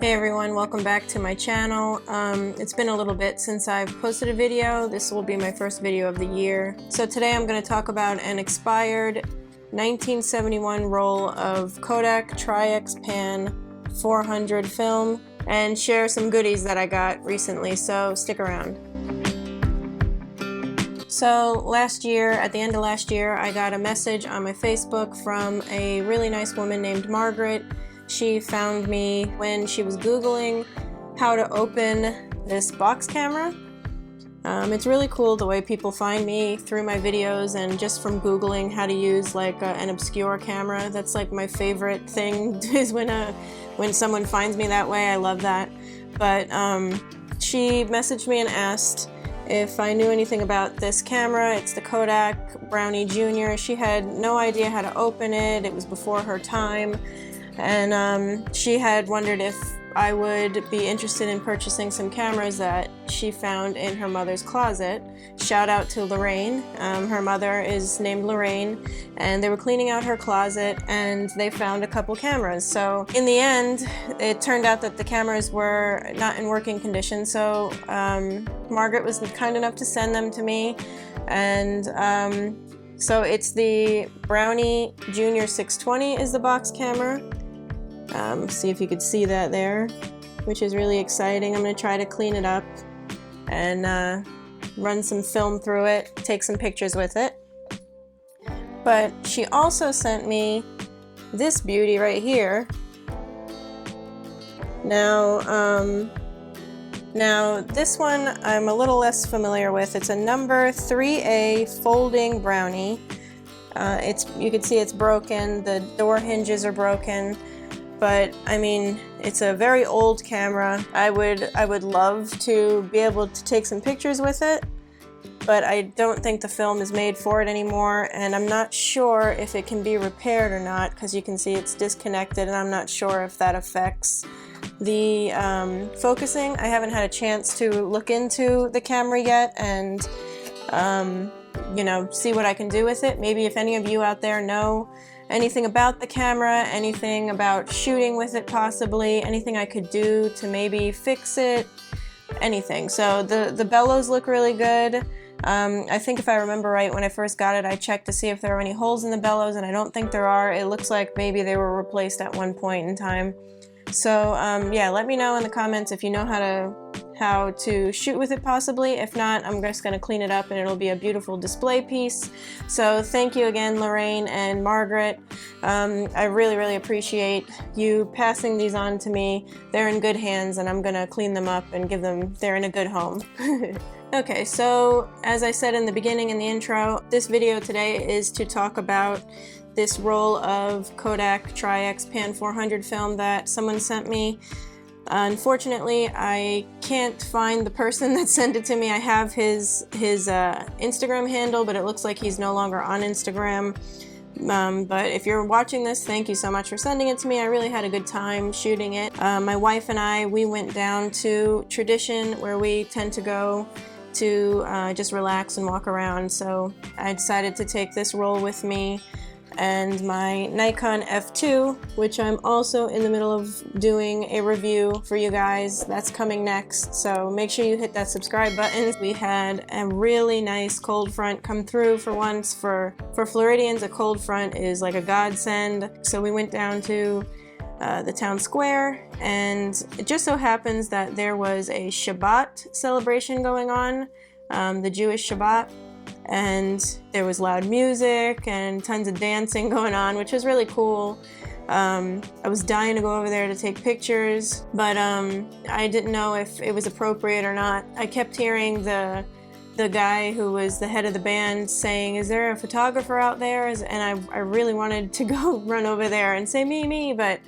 Hey everyone, welcome back to my channel. It's been a little bit since I've posted a video. This will be my first video of the year. So today I'm going to talk about an expired 1971 roll of Kodak Tri-X Pan 400 film and share some goodies that I got recently, so stick around. So last year, at the end of last year, I got a message on my Facebook from a really nice woman named Margaret. She found me when she was Googling how to open this box camera. It's really cool the way people find me through my videos and just from Googling how to use like an obscure camera. That's like my favorite thing is when someone finds me that way. I love that. But she messaged me and asked if I knew anything about this camera. It's the Kodak Brownie Jr. She had no idea how to open it. It was before her time. And she had wondered if I would be interested in purchasing some cameras that she found in her mother's closet. Shout out to Lorraine. Her mother is named Lorraine, and they were cleaning out her closet and they found a couple cameras. So in the end, it turned out that the cameras were not in working condition. So Margaret was kind enough to send them to me, and so it's the Brownie Jr. 620 is the box camera. See if you could see that there, which is really exciting. I'm going to try to clean it up and run some film through it, take some pictures with it. But she also sent me this beauty right here. Now this one I'm a little less familiar with. It's a number 3A folding Brownie. You can see it's broken, the door hinges are broken. But I mean, it's a very old camera. I would love to be able to take some pictures with it, but I don't think the film is made for it anymore, and I'm not sure if it can be repaired or not, because you can see it's disconnected, and I'm not sure if that affects the focusing. I haven't had a chance to look into the camera yet and you know, see what I can do with it. Maybe if any of you out there know anything about the camera, anything about shooting with it possibly, anything I could do to maybe fix it, anything. So the bellows look really good. I think if I remember right, when I first got it, I checked to see if there were any holes in the bellows, and I don't think there are. It looks like maybe they were replaced at one point in time. So yeah, let me know in the comments if you know how to shoot with it possibly. If not, I'm just going to clean it up and it'll be a beautiful display piece. So thank you again, Lorraine and Margaret. I really appreciate you passing these on to me. They're in good hands, and I'm going to clean them up and they're in a good home. Okay, so as I said in the beginning in the intro, this video today is to talk about this roll of Kodak Tri-X Pan 400 film that someone sent me. Unfortunately, I can't find the person that sent it to me. I have his Instagram handle, but it looks like he's no longer on Instagram. But if you're watching this, thank you so much for sending it to me. I really had a good time shooting it. My wife and I, we went down to Tradition, where we tend to go to just relax and walk around. So I decided to take this roll with me and my Nikon F2, which I'm also in the middle of doing a review for you guys. That's coming next, so make sure you hit that subscribe button. We had a really nice cold front come through for once. For Floridians, a cold front is like a godsend. So we went down to the town square, and it just so happens that there was a Shabbat celebration going on, the Jewish Shabbat. And there was loud music and tons of dancing going on, which was really cool. I was dying to go over there to take pictures, but I didn't know if it was appropriate or not. I kept hearing the guy who was the head of the band saying, "Is there a photographer out there?" And I really wanted to go run over there and say me, but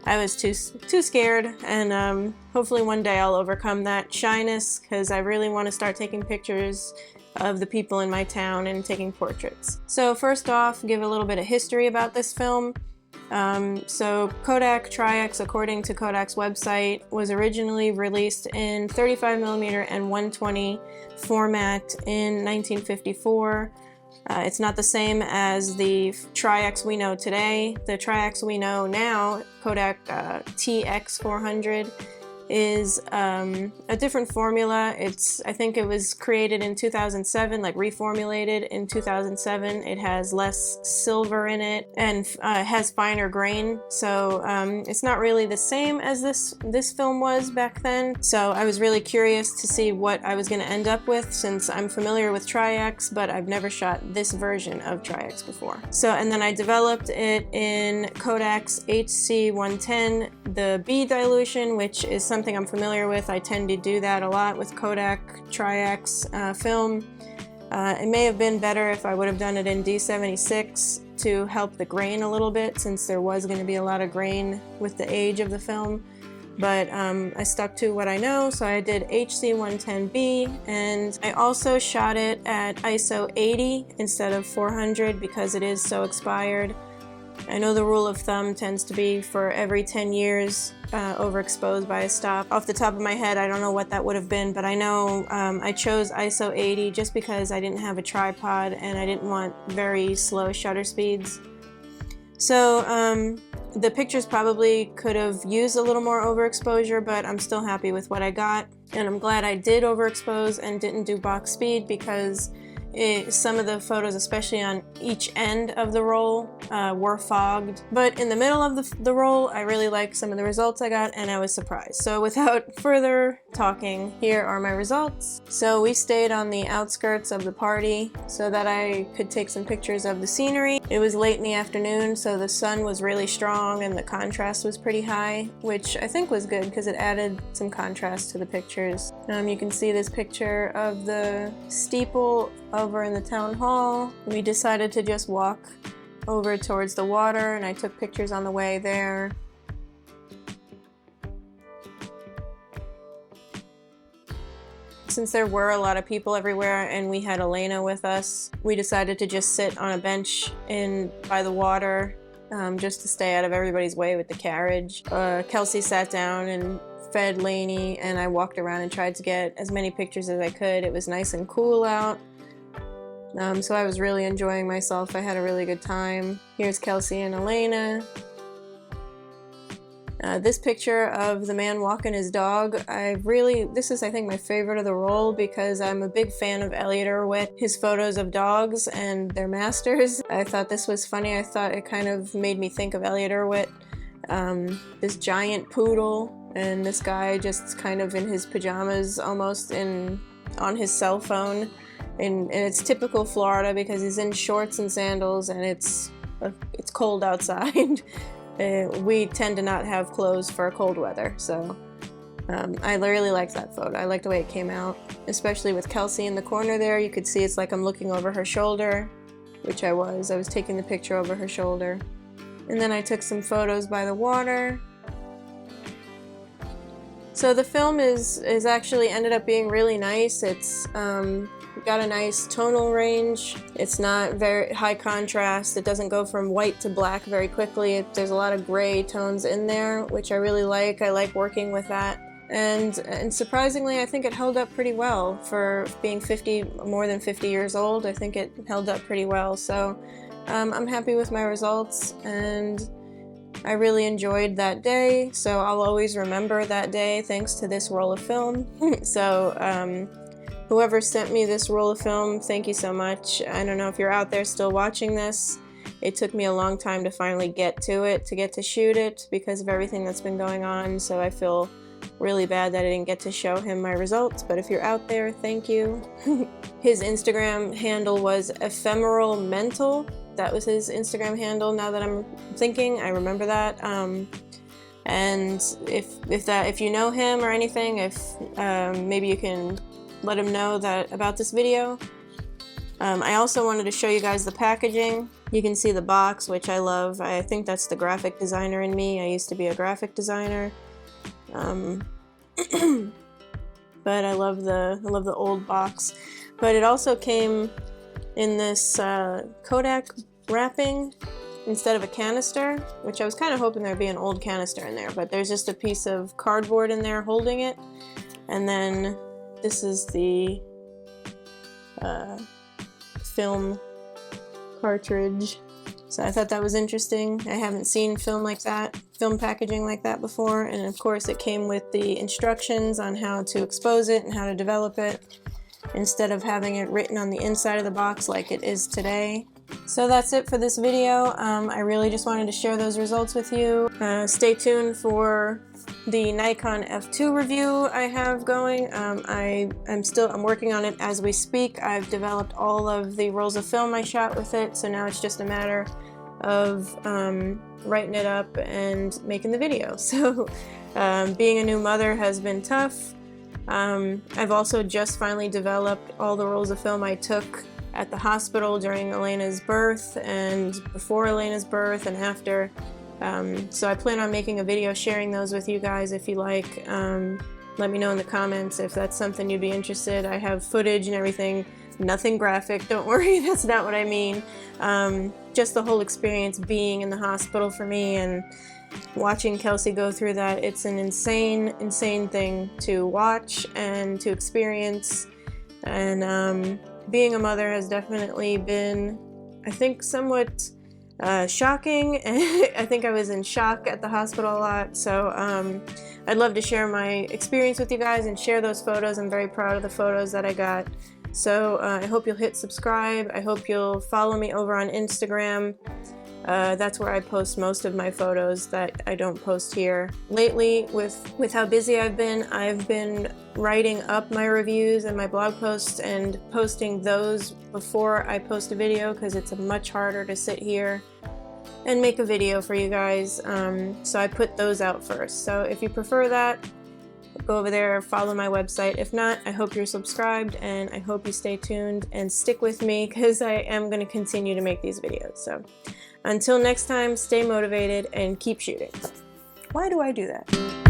I was too scared. And hopefully one day I'll overcome that shyness, because I really want to start taking pictures of the people in my town and taking portraits. So first off, give a little bit of history about this film. So Kodak Tri-X, according to Kodak's website, was originally released in 35mm and 120 format in 1954. It's not the same as the Tri-X we know today. The Tri-X we know now, Kodak TX400, is a different formula. I think it was created in 2007, like reformulated in 2007. It has less silver in it and has finer grain, so it's not really the same as this film was back then. So I was really curious to see what I was going to end up with, since I'm familiar with Tri-X, but I've never shot this version of Tri-X before. So, and then I developed it in Kodak's HC110, the B dilution, which is something I'm familiar with. I tend to do that a lot with Kodak Tri-X film. It may have been better if I would have done it in D76 to help the grain a little bit, since there was going to be a lot of grain with the age of the film. But I stuck to what I know, so I did HC110B, and I also shot it at ISO 80 instead of 400 because it is so expired. I know the rule of thumb tends to be for every 10 years overexposed by a stop. Off the top of my head, I don't know what that would have been, but I know I chose ISO 80 just because I didn't have a tripod and I didn't want very slow shutter speeds. So the pictures probably could have used a little more overexposure, but I'm still happy with what I got. And I'm glad I did overexpose and didn't do box speed, because some of the photos, especially on each end of the roll, were fogged. But in the middle of the roll, I really liked some of the results I got, and I was surprised. So without further talking, here are my results. So we stayed on the outskirts of the party so that I could take some pictures of the scenery. It was late in the afternoon, so the sun was really strong and the contrast was pretty high, which I think was good because it added some contrast to the pictures. You can see this picture of the steeple over in the town hall. We decided to just walk over towards the water, and I took pictures on the way there. Since there were a lot of people everywhere and we had Alaina with us, we decided to just sit on a bench by the water, just to stay out of everybody's way with the carriage. Kelsey sat down and fed Lainey, and I walked around and tried to get as many pictures as I could. It was nice and cool out. So I was really enjoying myself. I had a really good time. Here's Kelsey and Alaina. This picture of the man walking his dog, this is I think my favorite of the roll, because I'm a big fan of Elliot Erwitt, his photos of dogs and their masters. I thought this was funny. I thought it kind of made me think of Elliot Erwitt. This giant poodle, and this guy just kind of in his pajamas, almost on his cell phone. And it's typical Florida because he's in shorts and sandals, and it's cold outside. We tend to not have clothes for cold weather, so I really liked that photo. I liked the way it came out, especially with Kelsey in the corner there. You could see it's like I'm looking over her shoulder, which I was. I was taking the picture over her shoulder. And then I took some photos by the water. So the film is actually ended up being really nice. It's got a nice tonal range. It's not very high contrast. It doesn't go from white to black very quickly. There's a lot of gray tones in there, which I really like. I like working with that. And surprisingly, I think it held up pretty well for being more than 50 years old. I think it held up pretty well. So I'm happy with my results, and I really enjoyed that day. So I'll always remember that day thanks to this roll of film. So whoever sent me this roll of film, thank you so much. I don't know if you're out there still watching this. It took me a long time to finally get to shoot it because of everything that's been going on. So I feel really bad that I didn't get to show him my results, but if you're out there, thank you. His Instagram handle was Ephemeral Mental. That was his Instagram handle. Now that I'm thinking, I remember that. And if you know him or anything, maybe you can let him know about this video. I also wanted to show you guys the packaging. You can see the box, which I love. I think that's the graphic designer in me. I used to be a graphic designer. But I love the old box. But it also came in this Kodak wrapping instead of a canister, which I was kind of hoping there'd be an old canister in there, but there's just a piece of cardboard in there holding it. And then this is the film cartridge. So I thought that was interesting. I haven't seen film like that, film packaging like that before, and of course it came with the instructions on how to expose it and how to develop it, instead of having it written on the inside of the box like it is today. So that's it for this video. I really just wanted to share those results with you. Stay tuned for the Nikon F2 review I have going. I'm working on it as we speak. I've developed all of the rolls of film I shot with it, so now it's just a matter of writing it up and making the video. So being a new mother has been tough. I've also just finally developed all the rolls of film I took at the hospital during Alaina's birth, and before Alaina's birth, and after. So I plan on making a video sharing those with you guys if you like. Let me know in the comments if that's something you'd be interested. I have footage and everything, nothing graphic, don't worry, that's not what I mean. Just the whole experience being in the hospital for me and watching Kelsey go through that. It's an insane, insane thing to watch and to experience. And being a mother has definitely been, I think, somewhat shocking. I think I was in shock at the hospital a lot, so I'd love to share my experience with you guys and share those photos. I'm very proud of the photos that I got. So I hope you'll hit subscribe. I hope you'll follow me over on Instagram. That's where I post most of my photos that I don't post here. Lately, with how busy I've been writing up my reviews and my blog posts and posting those before I post a video, because it's much harder to sit here and make a video for you guys. So I put those out first. So if you prefer that, go over there, follow my website. If not, I hope you're subscribed, and I hope you stay tuned and stick with me, because I am going to continue to make these videos. So until next time, stay motivated and keep shooting. Why do I do that?